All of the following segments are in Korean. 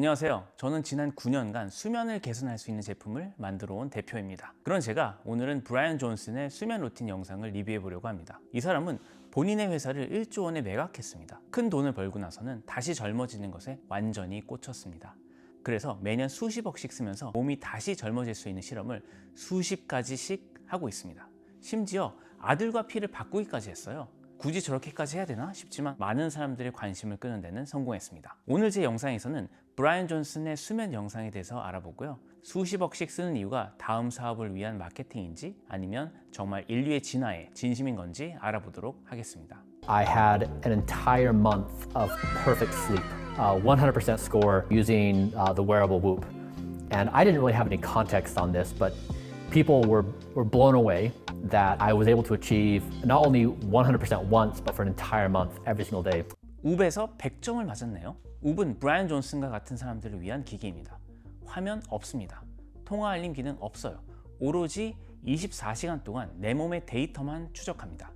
안녕하세요. 저는 지난 9년간 수면을 개선할 수 있는 제품을 만들어 온 대표입니다. 그런 제가 오늘은 브라이언 존슨의 수면 루틴 영상을 리뷰해 보려고 합니다. 이 사람은 본인의 회사를 1조 원에 매각했습니다. 큰 돈을 벌고 나서는 다시 젊어지는 것에 완전히 꽂혔습니다. 그래서 매년 수십억씩 쓰면서 몸이 다시 젊어질 수 있는 실험을 수십 가지씩 하고 있습니다. 심지어 아들과 피를 바꾸기까지 했어요. 굳이 저렇게까지 해야 되나 싶지만 많은 사람들의 관심을 끄는 데는 성공했습니다. 오늘 제 영상에서는 브라이언 존슨의 수면 영상에 대해서 알아보고요. 수십억씩 쓰는 이유가 다음 사업을 위한 마케팅인지 아니면 정말 인류의 진화에 진심인 건지 알아보도록 하겠습니다. I had an entire month of perfect sleep, 100% score using the wearable Whoop. And I didn't really have any context on this, but people were blown away that I was able to achieve not only 100% once, but for an entire month, every single day. 웁에서 100점을 맞았네요. 웁은 브라이언 존슨과 같은 사람들을 위한 기기입니다. 화면 없습니다. 통화 알림 기능 없어요. 오로지 24시간 동안 내 몸의 데이터만 추적합니다.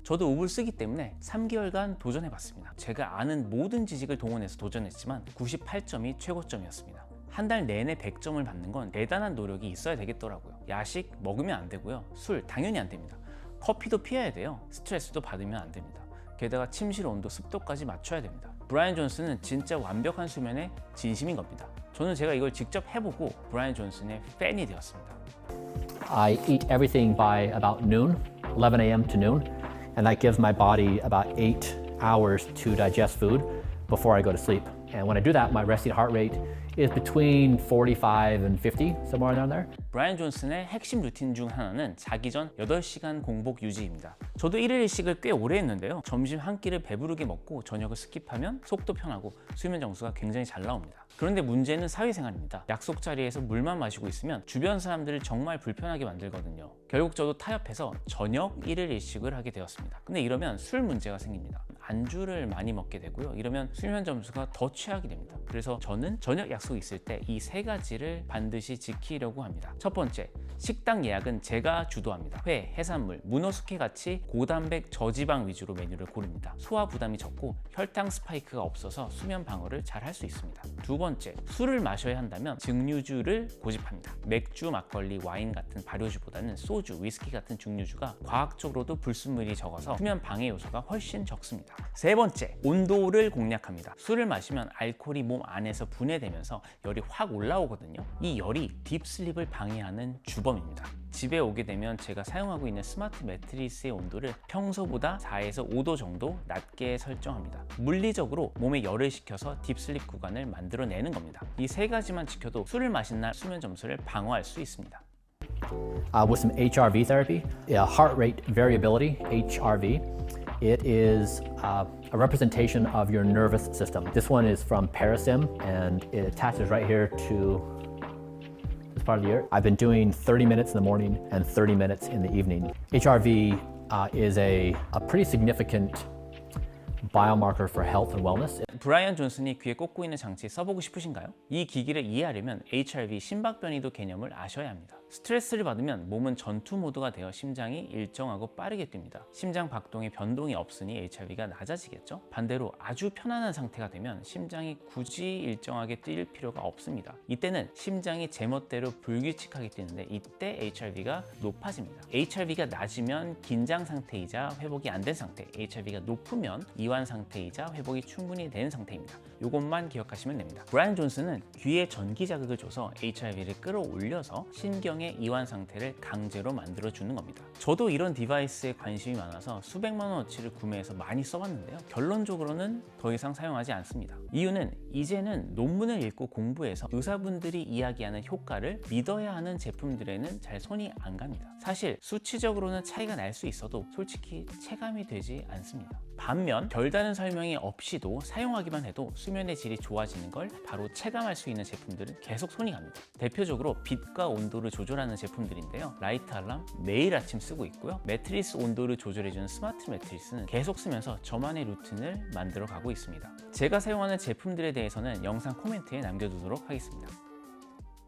저도 웁을 쓰기 때문에 3개월간 도전해봤습니다. 제가 아는 모든 지식을 동원해서 도전했지만 98점이 최고점이었습니다. 한 달 내내 100점을 받는 건 대단한 노력이 있어야 되겠더라고요. 야식 먹으면 안 되고요. 술 당연히 안 됩니다. 커피도 피해야 돼요. 스트레스도 받으면 안 됩니다. 게다가 침실 온도, 습도까지 맞춰야 됩니다. 브라이언 존슨은 진짜 완벽한 수면의 진심인 겁니다. 저는 제가 이걸 직접 해보고 브라이언 존슨의 팬이 되었습니다. I eat everything by about noon, 11 a.m. to noon, and that gives my body about 8 hours to digest food before I go to sleep. And when I do that, my resting heart rate is between 45 and 50, somewhere around there. 브라이언 존슨의 핵심 루틴 중 하나는 자기 전 8시간 공복 유지입니다. 저도 1일 1식을 꽤 오래 했는데요. 점심 한 끼를 배부르게 먹고 저녁을 스킵하면 속도 편하고 수면 정수가 굉장히 잘 나옵니다. 그런데 문제는 사회생활입니다. 약속 자리에서 물만 마시고 있으면 주변 사람들을 정말 불편하게 만들거든요. 결국 저도 타협해서 저녁 1일 1식을 하게 되었습니다. 근데 이러면 술 문제가 생깁니다. 안주를 많이 먹게 되고요. 이러면 수면 점수가 더 취하게 됩니다. 그래서 저는 저녁 약속이 있을 때 이 3가지를 반드시 지키려고 합니다. 첫 번째, 식당 예약은 제가 주도합니다. 회, 해산물, 문어, 숙회 같이 고단백 저지방 위주로 메뉴를 고릅니다. 소화 부담이 적고 혈당 스파이크가 없어서 수면 방어를 잘 할 수 있습니다. 두 번째, 술을 마셔야 한다면 증류주를 고집합니다. 맥주, 막걸리, 와인 같은 발효주보다는 소주, 위스키 같은 증류주가 과학적으로도 불순물이 적어서 수면 방해 요소가 훨씬 적습니다. 세 번째, 온도를 공략합니다. 술을 마시면 알코올이 몸 안에서 분해되면서 열이 확 올라오거든요. 이 열이 딥슬립을 방해하는 주범입니다. 집에 오게 되면 제가 사용하고 있는 스마트 매트리스의 온도를 평소보다 4에서 5도 정도 낮게 설정합니다. 물리적으로 몸에 열을 식혀서 딥슬립 구간을 만들어내는 겁니다. 이 3가지만 지켜도 술을 마신 날 수면 점수를 방어할 수 있습니다. With some HRV therapy, heart rate variability, HRV. It is a representation of your nervous system. This one is from Parasim, and it attaches right here to this part of the ear. I've been doing 30 minutes in the morning and 30 minutes in the evening. HRV is a pretty significant biomarker for health and wellness. 브라이언 존슨이 귀에 꽂고 있는 장치 써보고 싶으신가요? 이 기기를 이해하려면 HRV 심박변이도 개념을 아셔야 합니다. 스트레스를 받으면 몸은 전투 모드가 되어 심장이 일정하고 빠르게 뜁니다. 심장 박동에 변동이 없으니 HRV가 낮아지겠죠? 반대로 아주 편안한 상태가 되면 심장이 굳이 일정하게 뛸 필요가 없습니다. 이때는 심장이 제멋대로 불규칙하게 뛰는데 이때 HRV가 높아집니다. HRV가 낮으면 긴장 상태이자 회복이 안 된 상태, HRV가 높으면 이완 상태이자 회복이 충분히 된 상태입니다. 이것만 기억하시면 됩니다. 브라이언 존슨은 귀에 전기 자극을 줘서 HRV를 끌어올려서 신경의 이완 상태를 강제로 만들어주는 겁니다. 저도 이런 디바이스에 관심이 많아서 수백만 원어치를 구매해서 많이 써봤는데요. 결론적으로는 더 이상 사용하지 않습니다. 이유는 이제는 논문을 읽고 공부해서 의사분들이 이야기하는 효과를 믿어야 하는 제품들에는 잘 손이 안 갑니다. 사실 수치적으로는 차이가 날 수 있어도 솔직히 체감이 되지 않습니다. 반면 별다른 설명이 없이도 사용하기만 해도 수면의 질이 좋아지는 걸 바로 체감할 수 있는 제품들은 계속 손이 갑니다. 대표적으로 빛과 온도를 조절하는 제품들인데요. 라이트 알람 매일 아침 쓰고 있고요. 매트리스 온도를 조절해주는 스마트 매트리스는 계속 쓰면서 저만의 루틴을 만들어 가고 있습니다. 제가 사용하는 제품들에 대해서는 영상 코멘트에 남겨두도록 하겠습니다.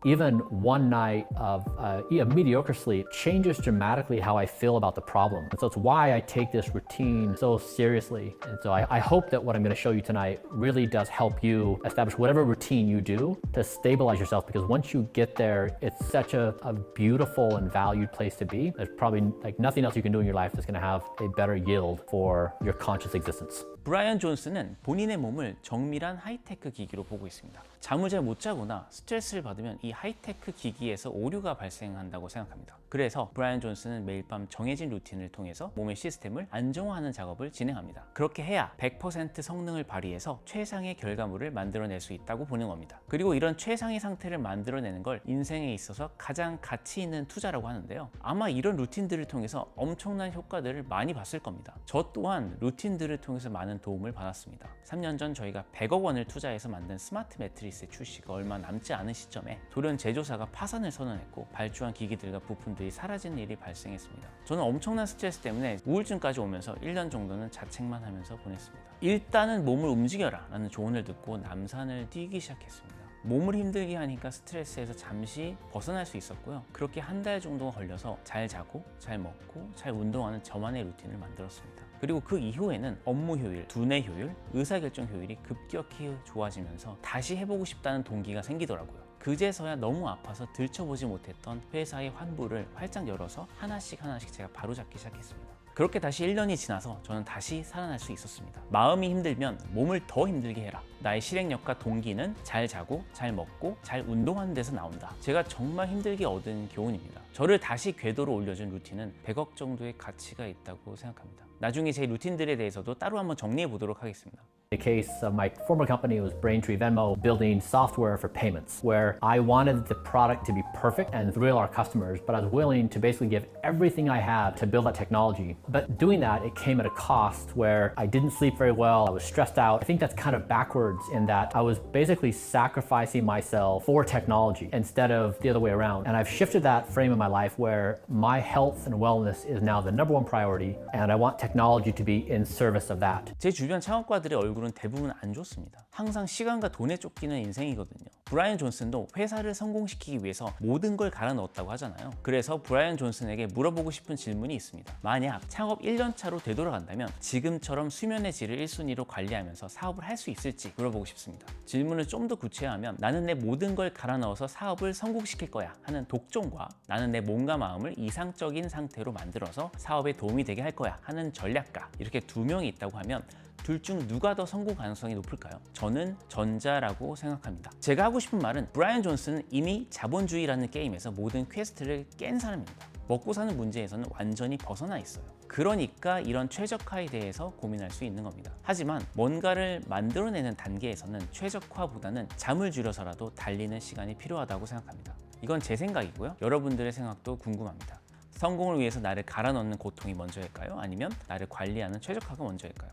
Even one night of mediocre sleep changes dramatically how I feel about the problem. And so it's why I take this routine so seriously. And so I hope that what I'm going to show you tonight really does help you establish whatever routine you do to stabilize yourself, because once you get there, it's such a beautiful and valued place to be. There's probably like nothing else you can do in your life that's going to have a better yield for your conscious existence. 브라이언 존슨은 본인의 몸을 정밀한 하이테크 기기로 보고 있습니다. 잠을 잘 못 자거나 스트레스를 받으면 이 하이테크 기기에서 오류가 발생한다고 생각합니다. 그래서 브라이언 존슨은 매일 밤 정해진 루틴을 통해서 몸의 시스템을 안정화하는 작업을 진행합니다. 그렇게 해야 100% 성능을 발휘해서 최상의 결과물을 만들어낼 수 있다고 보는 겁니다. 그리고 이런 최상의 상태를 만들어내는 걸 인생에 있어서 가장 가치 있는 투자라고 하는데요. 아마 이런 루틴들을 통해서 엄청난 효과들을 많이 봤을 겁니다. 저 또한 루틴들을 통해서 많은 도움을 받았습니다. 3년 전 저희가 100억 원을 투자해서 만든 스마트 매트리스의 출시가 얼마 남지 않은 시점에 돌연 제조사가 파산을 선언했고 발주한 기기들과 부품들이 사라지는 일이 발생했습니다. 저는 엄청난 스트레스 때문에 우울증까지 오면서 1년 정도는 자책만 하면서 보냈습니다. 일단은 몸을 움직여라 라는 조언을 듣고 남산을 뛰기 시작했습니다. 몸을 힘들게 하니까 스트레스에서 잠시 벗어날 수 있었고요. 그렇게 한 달 정도가 걸려서 잘 자고 잘 먹고 잘 운동하는 저만의 루틴을 만들었습니다. 그리고 그 이후에는 업무 효율, 두뇌 효율, 의사결정 효율이 급격히 좋아지면서 다시 해보고 싶다는 동기가 생기더라고요. 그제서야 너무 아파서 들춰보지 못했던 회사의 환부를 활짝 열어서 하나씩 제가 바로잡기 시작했습니다. 그렇게 다시 1년이 지나서 저는 다시 살아날 수 있었습니다. 마음이 힘들면 몸을 더 힘들게 해라. 나의 실행력과 동기는 잘 자고 잘 먹고 잘 운동하는 데서 나온다. 제가 정말 힘들게 얻은 교훈입니다. 저를 다시 궤도로 올려준 루틴은 100억 정도의 가치가 있다고 생각합니다. 나중에 제 루틴들에 대해서도 따로 한번 정리해 보도록 하겠습니다. The case of my former company was Braintree Venmo, building software for payments, where I wanted the product to be perfect and thrill our customers, but I was willing to basically give everything I had to build that technology. But doing that, it came at a cost where I didn't sleep very well, I was stressed out. I think that's kind of backwards in that I was basically sacrificing myself for technology instead of the other way around. And I've shifted that frame in my life where my health and wellness is now the #1 priority, and I want technology to be in service of that. 제 주변 창업가들의 얼굴은 대부분 안 좋습니다. 항상 시간과 돈에 쫓기는 인생이거든요. 브라이언 존슨도 회사를 성공시키기 위해서 모든 걸 갈아 넣었다고 하잖아요. 그래서 브라이언 존슨에게 물어보고 싶은 질문이 있습니다. 만약 창업 1년 차로 되돌아간다면 지금처럼 수면의 질을 1순위로 관리하면서 사업을 할 수 있을지 물어보고 싶습니다. 질문을 좀 더 구체화하면 나는 내 모든 걸 갈아 넣어서 사업을 성공시킬 거야 하는 독점과 나는 내 몸과 마음을 이상적인 상태로 만들어서 사업에 도움이 되게 할 거야 하는 전략가, 이렇게 두 명이 있다고 하면 둘 중 누가 더 성공 가능성이 높을까요? 저는 전자라고 생각합니다. 제가 하고 싶은 말은 브라이언 존슨은 이미 자본주의라는 게임에서 모든 퀘스트를 깬 사람입니다. 먹고 사는 문제에서는 완전히 벗어나 있어요. 그러니까 이런 최적화에 대해서 고민할 수 있는 겁니다. 하지만 뭔가를 만들어내는 단계에서는 최적화보다는 잠을 줄여서라도 달리는 시간이 필요하다고 생각합니다. 이건 제 생각이고요. 여러분들의 생각도 궁금합니다. 성공을 위해서 나를 갈아 넣는 고통이 먼저일까요? 아니면 나를 관리하는 최적화가 먼저일까요?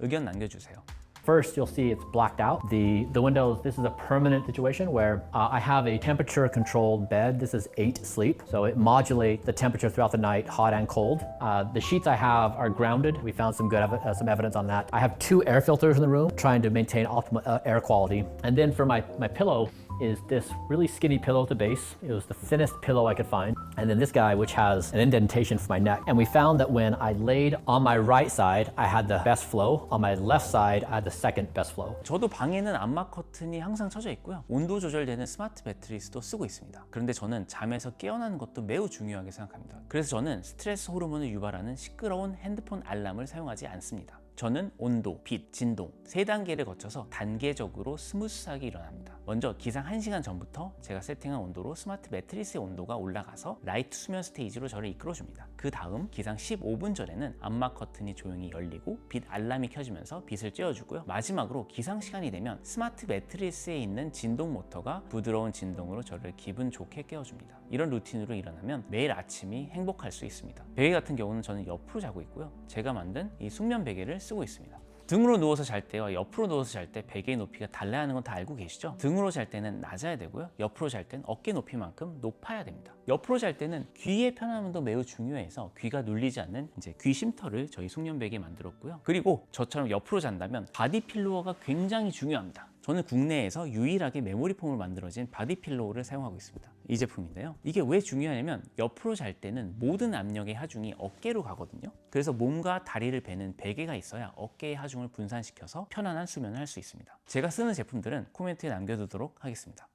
의견 남겨주세요. First, you'll see it's blacked out. The windows, this is a permanent situation where I have a temperature controlled bed. This is 8 sleep. So it modulates the temperature throughout the night, hot and cold. The sheets I have are grounded. We found some some evidence on that. I have 2 air filters in the room, trying to maintain optimal air quality. And then for my pillow is this really skinny pillow at the base. It was the thinnest pillow I could find. And then this guy, which has an indentation for my neck. And we found that when I laid on my right side, I had the best flow. On my left side, I had the second best flow. 저도 방에는 암막 커튼이 항상 쳐져 있고요. 온도 조절되는 스마트 매트리스도 쓰고 있습니다. 그런데 저는 잠에서 깨어나는 것도 매우 중요하게 생각합니다. 그래서 저는 스트레스 호르몬을 유발하는 시끄러운 핸드폰 알람을 사용하지 않습니다. 저는 온도, 빛, 진동 3단계를 거쳐서 단계적으로 스무스하게 일어납니다. 먼저 기상 1시간 전부터 제가 세팅한 온도로 스마트 매트리스의 온도가 올라가서 라이트 수면 스테이지로 저를 이끌어줍니다. 그 다음 기상 15분 전에는 암막 커튼이 조용히 열리고 빛 알람이 켜지면서 빛을 쬐어주고요. 마지막으로 기상 시간이 되면 스마트 매트리스에 있는 진동 모터가 부드러운 진동으로 저를 기분 좋게 깨워줍니다. 이런 루틴으로 일어나면 매일 아침이 행복할 수 있습니다. 베개 같은 경우는 저는 옆으로 자고 있고요. 제가 만든 이 숙면 베개를 쓰고 있습니다. 등으로 누워서 잘 때와 옆으로 누워서 잘 때 베개의 높이가 달라야 하는 건 다 알고 계시죠? 등으로 잘 때는 낮아야 되고요. 옆으로 잘 때는 어깨 높이만큼 높아야 됩니다. 옆으로 잘 때는 귀의 편안함도 매우 중요해서 귀가 눌리지 않는 귀 쉼터를 저희 숙면 베개에 만들었고요. 그리고 저처럼 옆으로 잔다면 바디 필로어가 굉장히 중요합니다. 저는 국내에서 유일하게 메모리 폼으로 만들어진 바디필로우를 사용하고 있습니다. 이 제품인데요. 이게 왜 중요하냐면 옆으로 잘 때는 모든 압력의 하중이 어깨로 가거든요. 그래서 몸과 다리를 베는 베개가 있어야 어깨의 하중을 분산시켜서 편안한 수면을 할 수 있습니다. 제가 쓰는 제품들은 코멘트에 남겨두도록 하겠습니다.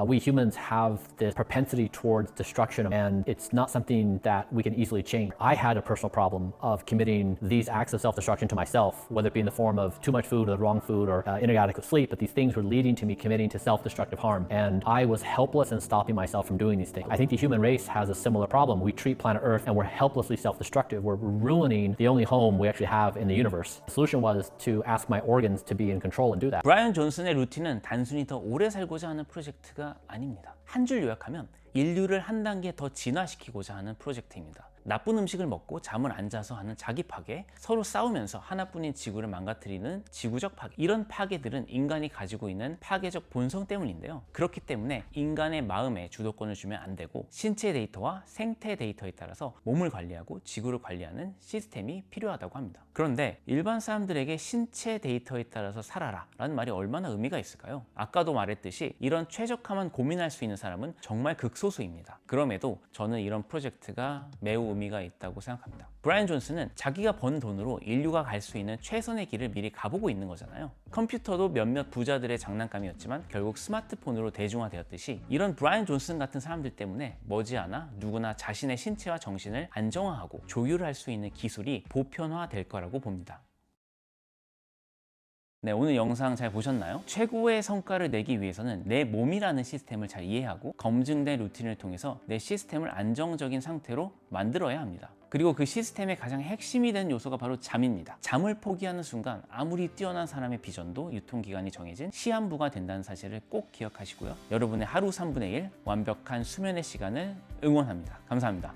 We humans have this propensity towards destruction, and it's not something that we can easily change. I had a personal problem of committing these acts of self-destruction to myself, whether it be in the form of too much food or the wrong food or inadequate sleep, but these things were leading to me committing to self-destructive harm, and I was helpless in stopping myself from doing these things. I think the human race has a similar problem. We treat planet Earth and we're helplessly self-destructive. We're ruining the only home we actually have in the universe. The solution was to ask my organs to be in control and do that. 브라이언 존슨의 루틴은 단순히 더 오래 살고자 하는 프로젝트가 아닙니다. 한 줄 요약하면 인류를 한 단계 더 진화시키고자 하는 프로젝트입니다. 나쁜 음식을 먹고 잠을 안 자서 하는 자기 파괴, 서로 싸우면서 하나뿐인 지구를 망가뜨리는 지구적 파괴, 이런 파괴들은 인간이 가지고 있는 파괴적 본성 때문인데요. 그렇기 때문에 인간의 마음에 주도권을 주면 안 되고 신체 데이터와 생태 데이터에 따라서 몸을 관리하고 지구를 관리하는 시스템이 필요하다고 합니다. 그런데 일반 사람들에게 신체 데이터에 따라서 살아라 라는 말이 얼마나 의미가 있을까요? 아까도 말했듯이 이런 최적화만 고민할 수 있는 사람은 정말 극소수입니다. 그럼에도 저는 이런 프로젝트가 매우 의미가 있다고 생각합니다. 브라이언 존슨은 자기가 번 돈으로 인류가 갈 수 있는 최선의 길을 미리 가보고 있는 거잖아요. 컴퓨터도 몇몇 부자들의 장난감이었지만 결국 스마트폰으로 대중화되었듯이 이런 브라이언 존슨 같은 사람들 때문에 머지않아 누구나 자신의 신체와 정신을 안정화하고 조율할 수 있는 기술이 보편화될 거라고 봅니다. 네, 오늘 영상 잘 보셨나요? 최고의 성과를 내기 위해서는 내 몸이라는 시스템을 잘 이해하고 검증된 루틴을 통해서 내 시스템을 안정적인 상태로 만들어야 합니다. 그리고 그 시스템의 가장 핵심이 된 요소가 바로 잠입니다. 잠을 포기하는 순간 아무리 뛰어난 사람의 비전도 유통기간이 정해진 시한부가 된다는 사실을 꼭 기억하시고요. 여러분의 하루 3분의 1 완벽한 수면의 시간을 응원합니다. 감사합니다.